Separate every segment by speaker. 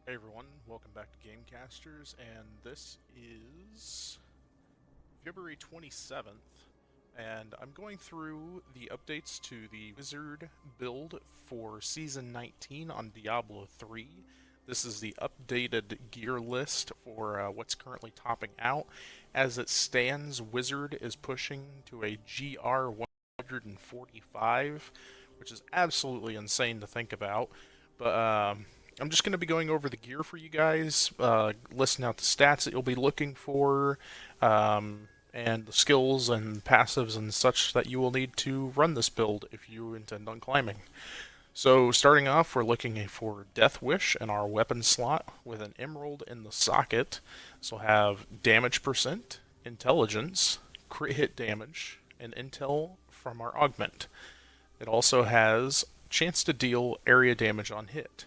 Speaker 1: Hey everyone, welcome back to Gamecasters, and this is February 27th, and I'm going through the updates to the Wizard build for Season 19 on Diablo 3. This is the updated gear list for what's currently topping out. As it stands, Wizard is pushing to a GR-145, which is absolutely insane to think about, but I'm just going to be going over the gear for you guys, listing out the stats that you'll be looking for, and the skills and passives and such that you will need to run this build if you intend on climbing. So starting off, we're looking for Death Wish in our weapon slot with an emerald in the socket. This will have damage percent, intelligence, crit hit damage, and intel from our augment. It also has chance to deal area damage on hit.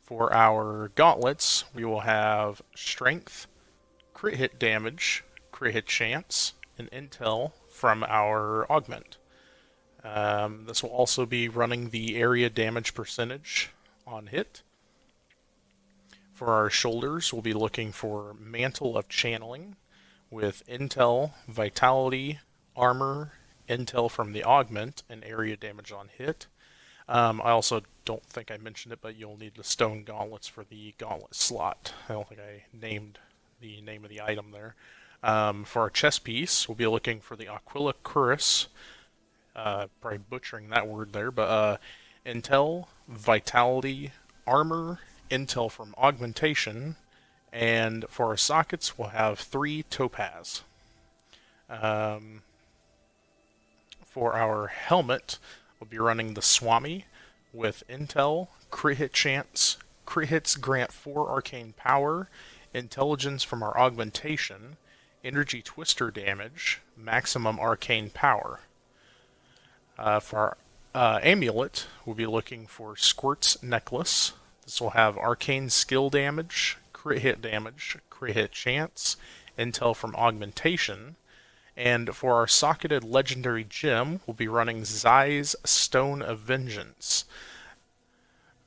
Speaker 1: For our gauntlets, we will have strength, crit hit damage, crit hit chance, and intel from our augment. This will also be running the area damage percentage on hit. For our shoulders, we'll be looking for Mantle of Channeling with intel, vitality, armor, intel from the augment, and area damage on hit. I also don't think I mentioned it, but you'll need the stone gauntlets for the gauntlet slot. I don't think I named the name of the item there. For our chest piece, we'll be looking for the Aquila Cuirass. Probably butchering that word there, but intel, vitality, armor, intel from augmentation, and for our sockets, we'll have 3 topaz. Um, for our helmet, we'll be running the Swami with intel, crit hit chance, crit hits grant 4 arcane power, intelligence from our augmentation, energy twister damage, maximum arcane power. For our amulet, we'll be looking for Squirt's Necklace. This will have arcane skill damage, crit hit chance, intel from augmentation. And for our socketed legendary gem, we'll be running Zai's Stone of Vengeance.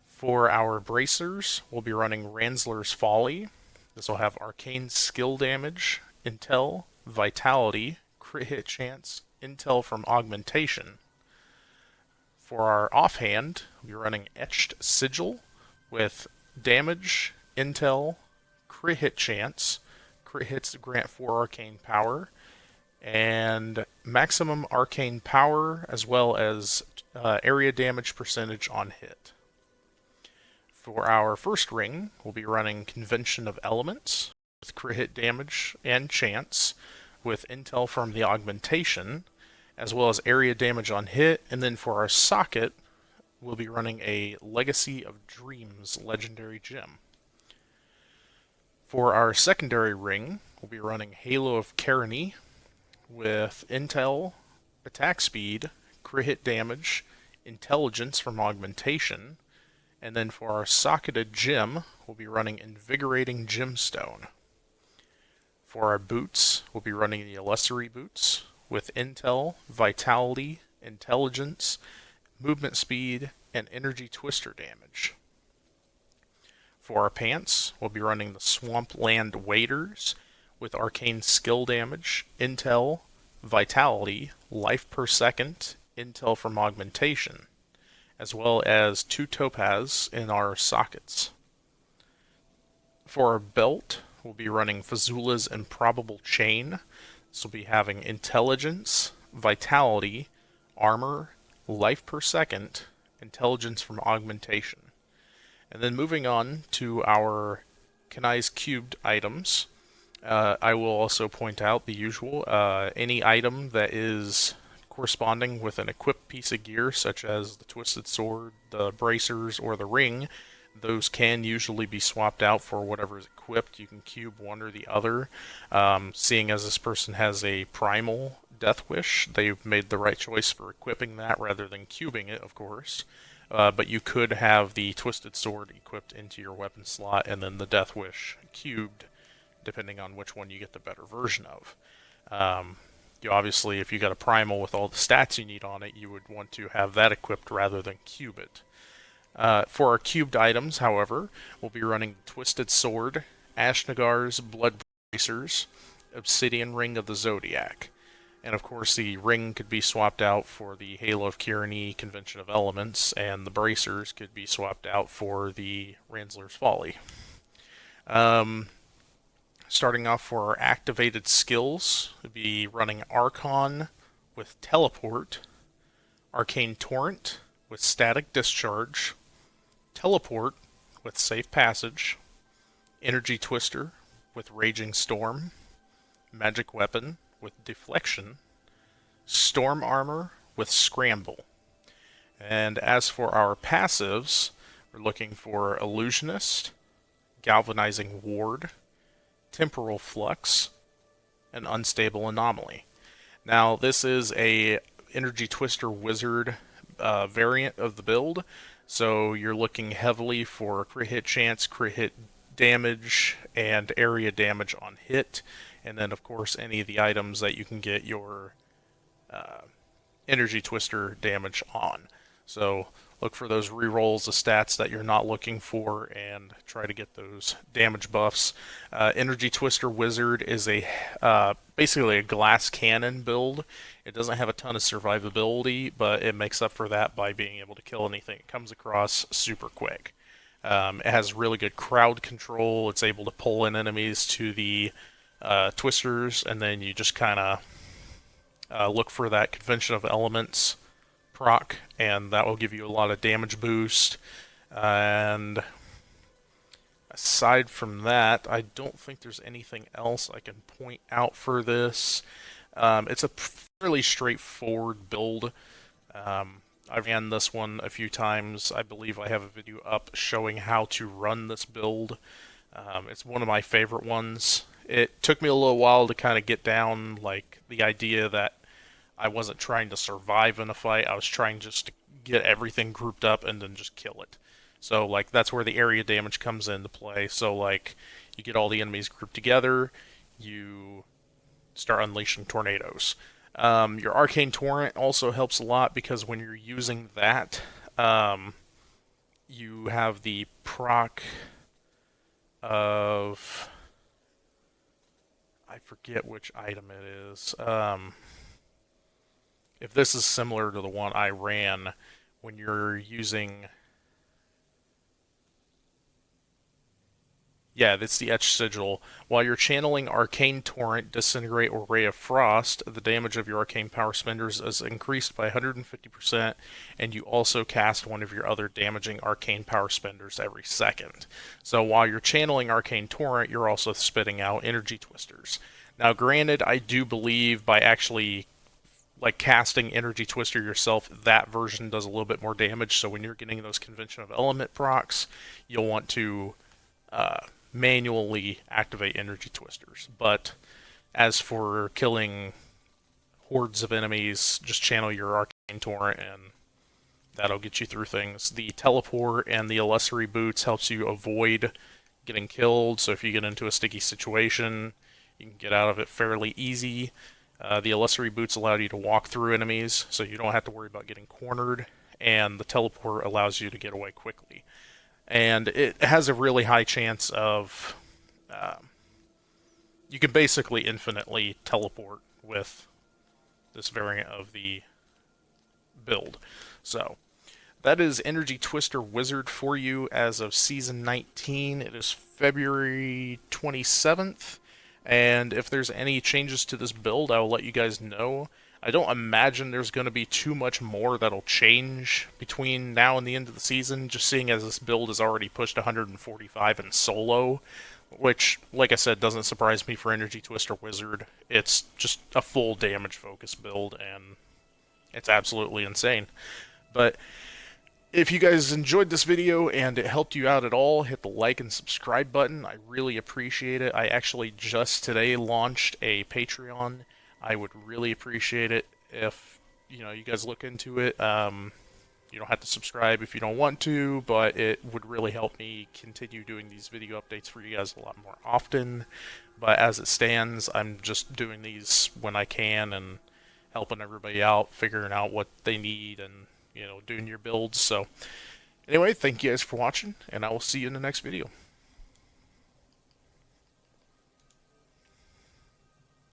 Speaker 1: For our bracers, we'll be running Ransler's Folly. This will have arcane skill damage, intel, vitality, crit hit chance, intel from augmentation. For our offhand, we'll be running Etched Sigil with damage, intel, crit hit chance, crit hits grant 4 arcane power, and maximum arcane power, as well as area damage percentage on hit. For our first ring, we'll be running Convention of Elements with crit hit damage and chance, with intel from the augmentation, as well as area damage on hit. And then for our socket, we'll be running a Legacy of Dreams legendary gem. For our secondary ring, we'll be running Halo of Carini with intel, attack speed, crit hit damage, intelligence from augmentation, and then for our socketed gem, we'll be running Invigorating Gemstone. For our boots, we'll be running the Illusory Boots with intel, vitality, intelligence, movement speed, and energy twister damage. For our pants, we'll be running the Swampland Waders with arcane skill damage, intel, vitality, life per second, intel from augmentation, as well as 2 topaz in our sockets. For our belt, we'll be running Fazula's Improbable Chain. This will be having intelligence, vitality, armor, life per second, intelligence from augmentation. And then moving on to our Kanai's Cubed items, I will also point out the usual. Any item that is corresponding with an equipped piece of gear, such as the Twisted Sword, the bracers, or the ring, those can usually be swapped out for whatever is equipped. You can cube one or the other. Seeing as this person has a primal Death Wish, they've made the right choice for equipping that rather than cubing it, of course. But you could have the Twisted Sword equipped into your weapon slot and then the Death Wish cubed, depending on which one you get the better version of. Obviously, if you got a primal with all the stats you need on it, you would want to have that equipped rather than cube it. For our cubed items, however, we'll be running Twisted Sword, Ashnagar's Blood Bracers, Obsidian Ring of the Zodiac. And of course, the ring could be swapped out for the Halo of Kyrene Convention of Elements, and the bracers could be swapped out for the Ransler's Folly. Um, Starting off for our activated skills, we'll be running Archon with Teleport, Arcane Torrent with Static Discharge, Teleport with Safe Passage, Energy Twister with Raging Storm, Magic Weapon with Deflection, Storm Armor with Scramble. And as for our passives, we're looking for Illusionist, Galvanizing Ward, Temporal Flux, and Unstable Anomaly. Now, this is a Energy Twister Wizard variant of the build, so you're looking heavily for crit hit chance, crit hit damage, and area damage on hit, and then of course any of the items that you can get your Energy Twister damage on. So look for those rerolls of stats that you're not looking for and try to get those damage buffs. Energy Twister Wizard is a basically a glass cannon build. It doesn't have a ton of survivability, but it makes up for that by being able to kill anything it comes across super quick. It has really good crowd control. It's able to pull in enemies to the twisters, and then you just kind of look for that Convention of Elements proc, and that will give you a lot of damage boost. And aside from that, I don't think there's anything else I can point out for this. It's a fairly straightforward build. I've ran this one a few times. I believe I have a video up showing how to run this build. It's one of my favorite ones. It took me a little while to kind of get down, like, the idea that I wasn't trying to survive in a fight. I was trying just to get everything grouped up and then just kill it. So, like, that's where the area damage comes into play. So, like, you get all the enemies grouped together, you start unleashing tornadoes. Your Arcane Torrent also helps a lot because when you're using that, you have the proc of... I forget which item it is. If this is similar to the one I ran, when you're using... Yeah, that's the Etched Sigil. While you're channeling Arcane Torrent, Disintegrate, or Ray of Frost, the damage of your Arcane Power Spenders is increased by 150%, and you also cast one of your other damaging Arcane Power Spenders every second. So while you're channeling Arcane Torrent, you're also spitting out Energy Twisters. Now, granted, I do believe by actually like casting Energy Twister yourself, that version does a little bit more damage, so when you're getting those Convention of Element procs, you'll want to manually activate Energy Twisters. But as for killing hordes of enemies, just channel your Arcane Torrent and that'll get you through things. The Teleport and the Illusory Boots helps you avoid getting killed, so if you get into a sticky situation, you can get out of it fairly easy. The Illusory Boots allow you to walk through enemies, so you don't have to worry about getting cornered, and the Teleport allows you to get away quickly. And it has a really high chance of... you can basically infinitely teleport with this variant of the build. So, that is Energy Twister Wizard for you as of Season 19. It is February 27th. And if there's any changes to this build, I will let you guys know. I don't imagine there's going to be too much more that'll change between now and the end of the season, just seeing as this build has already pushed 145 in solo, which, like I said, doesn't surprise me for Energy Twister Wizard. It's just a full damage focus build, and it's absolutely insane. But if you guys enjoyed this video and it helped you out at all, hit the like and subscribe button. I really appreciate it. I actually just today launched a Patreon. I would really appreciate it if you guys look into it. You don't have to subscribe if you don't want to, but it would really help me continue doing these video updates for you guys a lot more often. But as it stands, I'm just doing these when I can and helping everybody out, figuring out what they need, and doing your builds. So Anyway, thank you guys for watching, and I will see you in the next video.